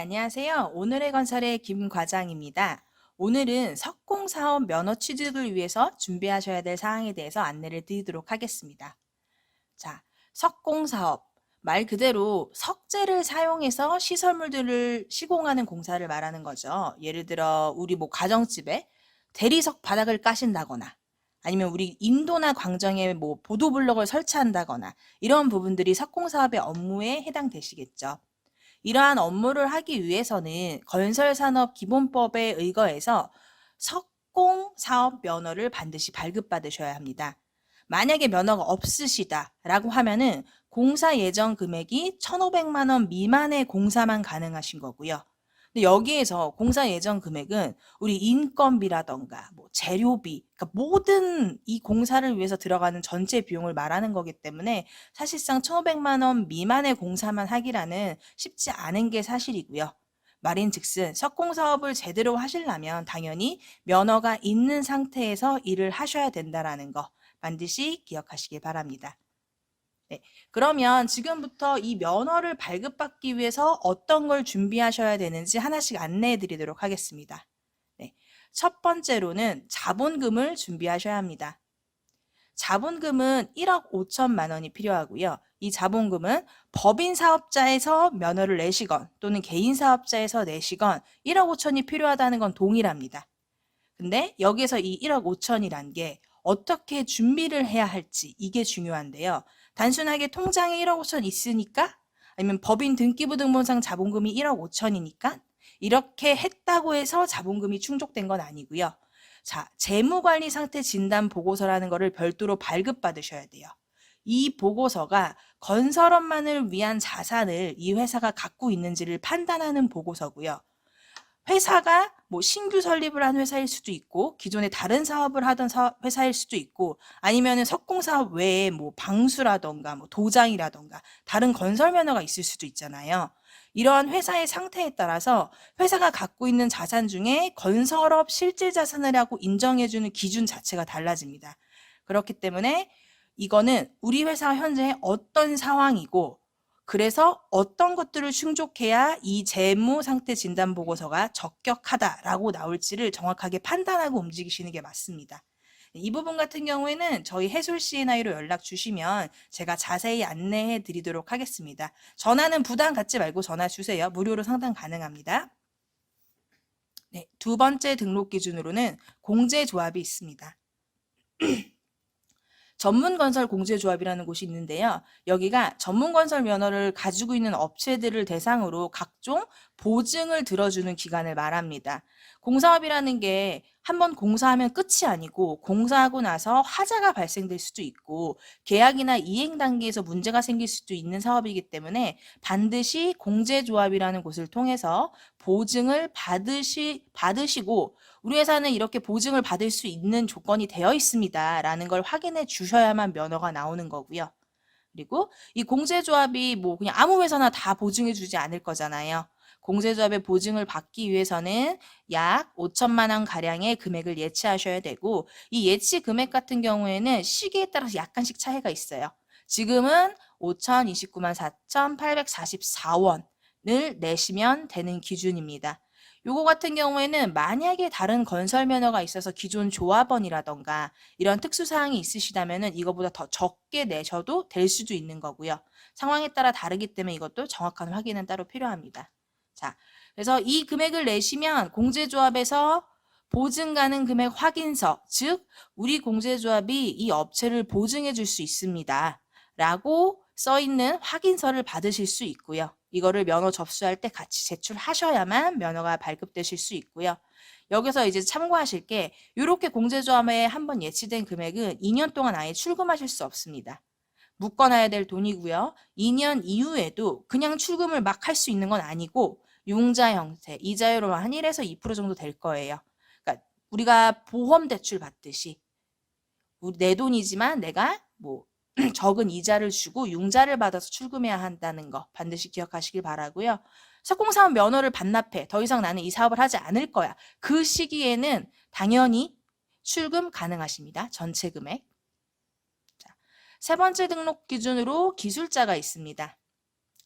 안녕하세요. 오늘의 건설의 김 과장입니다. 오늘은 석공사업 면허 취득을 위해서 준비하셔야 될 사항에 대해서 안내를 드리도록 하겠습니다. 자, 석공사업. 말 그대로 석재를 사용해서 시설물들을 시공하는 공사를 말하는 거죠. 예를 들어 우리 가정집에 대리석 바닥을 까신다거나 아니면 우리 인도나 광정에 보도블럭을 설치한다거나 이런 부분들이 석공사업의 업무에 해당되시겠죠. 이러한 업무를 하기 위해서는 건설산업기본법에 의거해서 석공사업 면허를 반드시 발급받으셔야 합니다. 만약에 면허가 없으시다라고 하면은 공사 예정 금액이 1,500만 원 미만의 공사만 가능하신 거고요. 근데 여기에서 공사 예정 금액은 우리 인건비라던가 재료비, 그러니까 모든 이 공사를 위해서 들어가는 전체 비용을 말하는 거기 때문에 사실상 1,500만 원 미만의 공사만 하기라는 쉽지 않은 게 사실이고요. 말인즉슨 석공사업을 제대로 하시려면 당연히 면허가 있는 상태에서 일을 하셔야 된다라는 거 반드시 기억하시길 바랍니다. 네, 그러면 지금부터 이 면허를 발급받기 위해서 어떤 걸 준비하셔야 되는지 하나씩 안내해 드리도록 하겠습니다. 네, 첫 번째로는 자본금을 준비하셔야 합니다. 자본금은 1억 5천만 원이 필요하고요. 이 자본금은 법인 사업자에서 면허를 내시건 또는 개인 사업자에서 내시건 1억 5천이 필요하다는 건 동일합니다. 근데 여기서 이 1억 5천이란 게 어떻게 준비를 해야 할지 이게 중요한데요. 단순하게 통장에 1억 5천 있으니까 아니면 법인 등기부등본상 자본금이 1억 5천이니까 이렇게 했다고 해서 자본금이 충족된 건 아니고요. 자, 재무관리 상태 진단 보고서라는 거를 별도로 발급받으셔야 돼요. 이 보고서가 건설업만을 위한 자산을 이 회사가 갖고 있는지를 판단하는 보고서고요. 회사가 신규 설립을 한 회사일 수도 있고 기존에 다른 사업을 하던 회사일 수도 있고 아니면은 석공사업 외에 방수라던가 도장이라던가 다른 건설 면허가 있을 수도 있잖아요. 이러한 회사의 상태에 따라서 회사가 갖고 있는 자산 중에 건설업 실질 자산이라고 인정해주는 기준 자체가 달라집니다. 그렇기 때문에 이거는 우리 회사 현재 어떤 상황이고 그래서 어떤 것들을 충족해야 이 재무 상태 진단 보고서가 적격하다라고 나올지를 정확하게 판단하고 움직이시는 게 맞습니다. 이 부분 같은 경우에는 저희 해솔 C&I로 연락 주시면 제가 자세히 안내해 드리도록 하겠습니다. 전화는 부담 갖지 말고 전화 주세요. 무료로 상담 가능합니다. 네, 두 번째 등록 기준으로는 공제조합이 있습니다. 전문건설공제조합이라는 곳이 있는데요. 여기가 전문건설 면허를 가지고 있는 업체들을 대상으로 각종 보증을 들어주는 기관을 말합니다. 공사업이라는 게 한 번 공사하면 끝이 아니고 공사하고 나서 하자가 발생될 수도 있고 계약이나 이행 단계에서 문제가 생길 수도 있는 사업이기 때문에 반드시 공제조합이라는 곳을 통해서 보증을 받으시고 우리 회사는 이렇게 보증을 받을 수 있는 조건이 되어 있습니다. 라는 걸 확인해 주셔야만 면허가 나오는 거고요. 그리고 이 공제조합이 그냥 아무 회사나 다 보증해 주지 않을 거잖아요. 공제조합의 보증을 받기 위해서는 약 5천만 원 가량의 금액을 예치하셔야 되고 이 예치 금액 같은 경우에는 시기에 따라서 약간씩 차이가 있어요. 지금은 5,029만 4,844원을 내시면 되는 기준입니다. 요거 같은 경우에는 만약에 다른 건설 면허가 있어서 기존 조합원이라던가 이런 특수사항이 있으시다면은 이거보다 더 적게 내셔도 될 수도 있는 거고요. 상황에 따라 다르기 때문에 이것도 정확한 확인은 따로 필요합니다. 자, 그래서 이 금액을 내시면 공제조합에서 보증 가능 금액 확인서, 즉 우리 공제조합이 이 업체를 보증해 줄 수 있습니다. 라고 써 있는 확인서를 받으실 수 있고요. 이거를 면허 접수할 때 같이 제출하셔야만 면허가 발급되실 수 있고요. 여기서 이제 참고하실 게 이렇게 공제조합에 한번 예치된 금액은 2년 동안 아예 출금하실 수 없습니다. 묶어놔야 될 돈이고요. 2년 이후에도 그냥 출금을 막 할 수 있는 건 아니고 융자 형태, 이자율로 한 1에서 2% 정도 될 거예요. 그러니까 우리가 보험 대출 받듯이 내 돈이지만 내가 적은 이자를 주고 융자를 받아서 출금해야 한다는 거 반드시 기억하시길 바라고요. 석공사업 면허를 반납해 더 이상 나는 이 사업을 하지 않을 거야. 그 시기에는 당연히 출금 가능하십니다. 전체 금액. 자, 세 번째 등록 기준으로 기술자가 있습니다.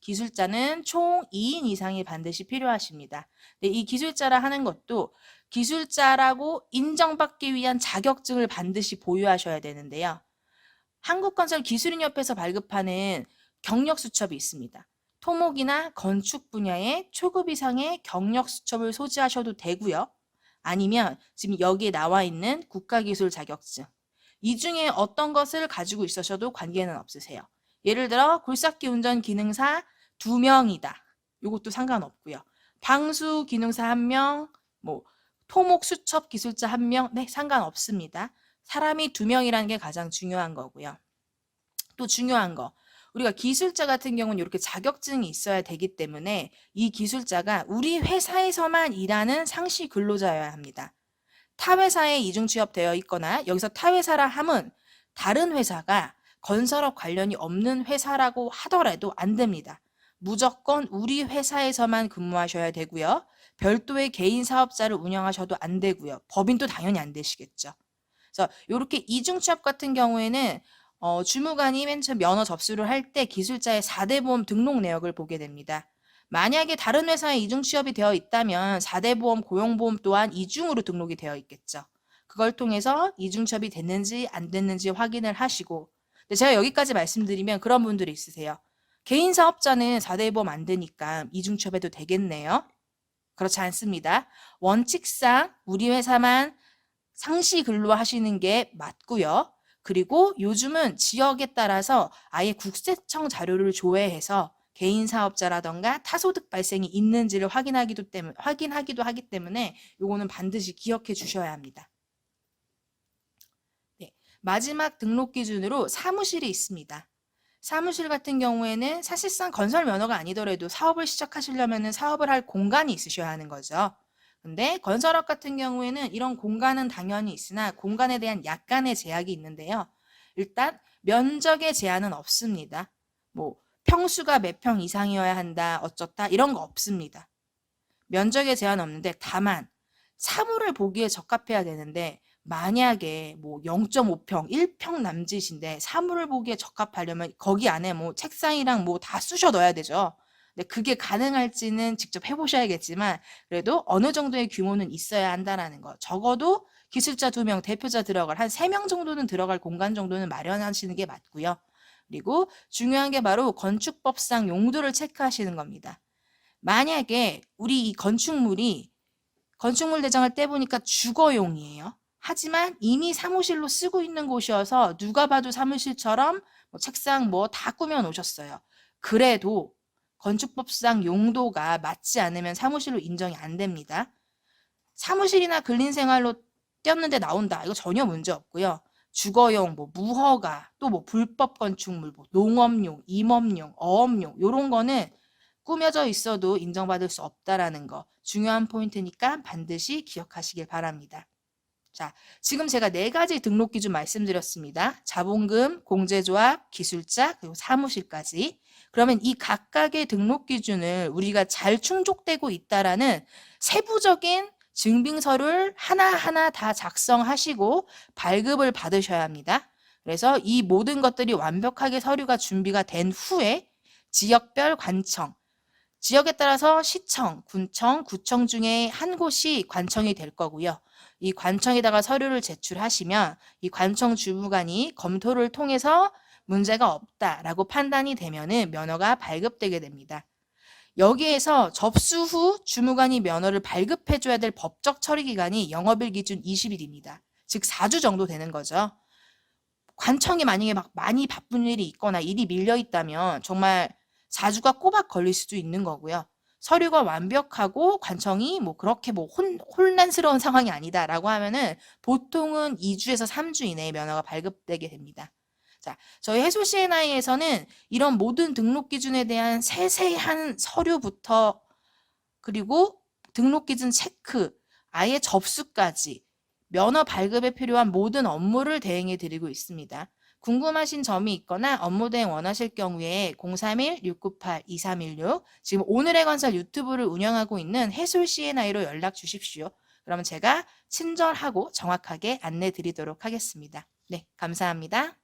기술자는 총 2인 이상이 반드시 필요하십니다. 네, 이 기술자라 하는 것도 기술자라고 인정받기 위한 자격증을 반드시 보유하셔야 되는데요. 한국건설기술인협회에서 발급하는 경력수첩이 있습니다. 토목이나 건축 분야의 초급 이상의 경력수첩을 소지하셔도 되고요. 아니면 지금 여기에 나와 있는 국가기술 자격증. 이 중에 어떤 것을 가지고 있으셔도 관계는 없으세요. 예를 들어 굴삭기 운전 기능사 2명이다. 이것도 상관없고요. 방수 기능사 1명, 뭐 토목 수첩 기술자 1명, 네, 상관없습니다. 사람이 2명이라는 게 가장 중요한 거고요. 또 중요한 거, 우리가 기술자 같은 경우는 이렇게 자격증이 있어야 되기 때문에 이 기술자가 우리 회사에서만 일하는 상시 근로자여야 합니다. 타 회사에 이중 취업되어 있거나 여기서 타 회사라 함은 다른 회사가 건설업 관련이 없는 회사라고 하더라도 안 됩니다. 무조건 우리 회사에서만 근무하셔야 되고요. 별도의 개인 사업자를 운영하셔도 안 되고요. 법인도 당연히 안 되시겠죠. 그래서 이렇게 이중 취업 같은 경우에는 주무관이 맨 처음 면허 접수를 할 때 기술자의 4대 보험 등록 내역을 보게 됩니다. 만약에 다른 회사에 이중 취업이 되어 있다면 4대 보험, 고용보험 또한 이중으로 등록이 되어 있겠죠. 그걸 통해서 이중 취업이 됐는지 안 됐는지 확인을 하시고, 근데 제가 여기까지 말씀드리면 그런 분들이 있으세요. 개인 사업자는 4대 보험 안 되니까 이중 취업해도 되겠네요. 그렇지 않습니다. 원칙상 우리 회사만 상시 근로하시는 게 맞고요. 그리고 요즘은 지역에 따라서 아예 국세청 자료를 조회해서 개인 사업자라던가 타소득 발생이 있는지를 확인하기도 하기 때문에 요거는 반드시 기억해 주셔야 합니다. 네, 마지막 등록 기준으로 사무실이 있습니다. 사무실 같은 경우에는 사실상 건설 면허가 아니더라도 사업을 시작하시려면 사업을 할 공간이 있으셔야 하는 거죠. 근데 건설업 같은 경우에는 이런 공간은 당연히 있으나 공간에 대한 약간의 제약이 있는데요. 일단 면적의 제한은 없습니다. 뭐 평수가 몇 평 이상이어야 한다, 어쩌다 이런 거 없습니다. 면적의 제한 없는데 다만 사물을 보기에 적합해야 되는데 만약에 뭐 0.5평, 1평 남짓인데 사물을 보기에 적합하려면 거기 안에 뭐 책상이랑 뭐 다 쑤셔 넣어야 되죠. 근데 그게 가능할지는 직접 해보셔야겠지만 그래도 어느 정도의 규모는 있어야 한다라는 거. 적어도 기술자 2명, 대표자 들어갈 한 3명 정도는 들어갈 공간 정도는 마련하시는 게 맞고요. 그리고 중요한 게 바로 건축법상 용도를 체크하시는 겁니다. 만약에 우리 이 건축물 대장을 떼보니까 주거용이에요. 하지만 이미 사무실로 쓰고 있는 곳이어서 누가 봐도 사무실처럼 뭐 책상 뭐 다 꾸며 놓으셨어요. 그래도 건축법상 용도가 맞지 않으면 사무실로 인정이 안 됩니다. 사무실이나 근린생활로 떼었는데 나온다. 이거 전혀 문제 없고요. 주거용, 뭐 무허가, 또 뭐 불법 건축물, 뭐 농업용, 임업용, 어업용 이런 거는 꾸며져 있어도 인정받을 수 없다라는 거 중요한 포인트니까 반드시 기억하시길 바랍니다. 자, 지금 제가 4가지 등록 기준 말씀드렸습니다. 자본금, 공제조합, 기술자, 그리고 사무실까지. 그러면 이 각각의 등록 기준을 우리가 잘 충족되고 있다라는 세부적인 증빙서를 하나하나 다 작성하시고 발급을 받으셔야 합니다. 그래서 이 모든 것들이 완벽하게 서류가 준비가 된 후에 지역별 관청, 지역에 따라서 시청, 군청, 구청 중에 한 곳이 관청이 될 거고요. 이 관청에다가 서류를 제출하시면 이 관청 주무관이 검토를 통해서 문제가 없다라고 판단이 되면은 면허가 발급되게 됩니다. 여기에서 접수 후 주무관이 면허를 발급해줘야 될 법적 처리 기간이 영업일 기준 20일입니다. 즉 4주 정도 되는 거죠. 관청이 만약에 막 많이 바쁜 일이 있거나 일이 밀려 있다면 정말 4주가 꼬박 걸릴 수도 있는 거고요. 서류가 완벽하고 관청이 뭐 그렇게 뭐 혼란스러운 상황이 아니다라고 하면은 보통은 2주에서 3주 이내에 면허가 발급되게 됩니다. 자, 저희 해소 C&I에서는 이런 모든 등록 기준에 대한 세세한 서류부터 그리고 등록 기준 체크, 아예 접수까지 면허 발급에 필요한 모든 업무를 대행해 드리고 있습니다. 궁금하신 점이 있거나 업무 대행 원하실 경우에 031-698-2316 지금 오늘의 건설 유튜브를 운영하고 있는 해솔 C&I로 연락 주십시오. 그러면 제가 친절하고 정확하게 안내 드리도록 하겠습니다. 네, 감사합니다.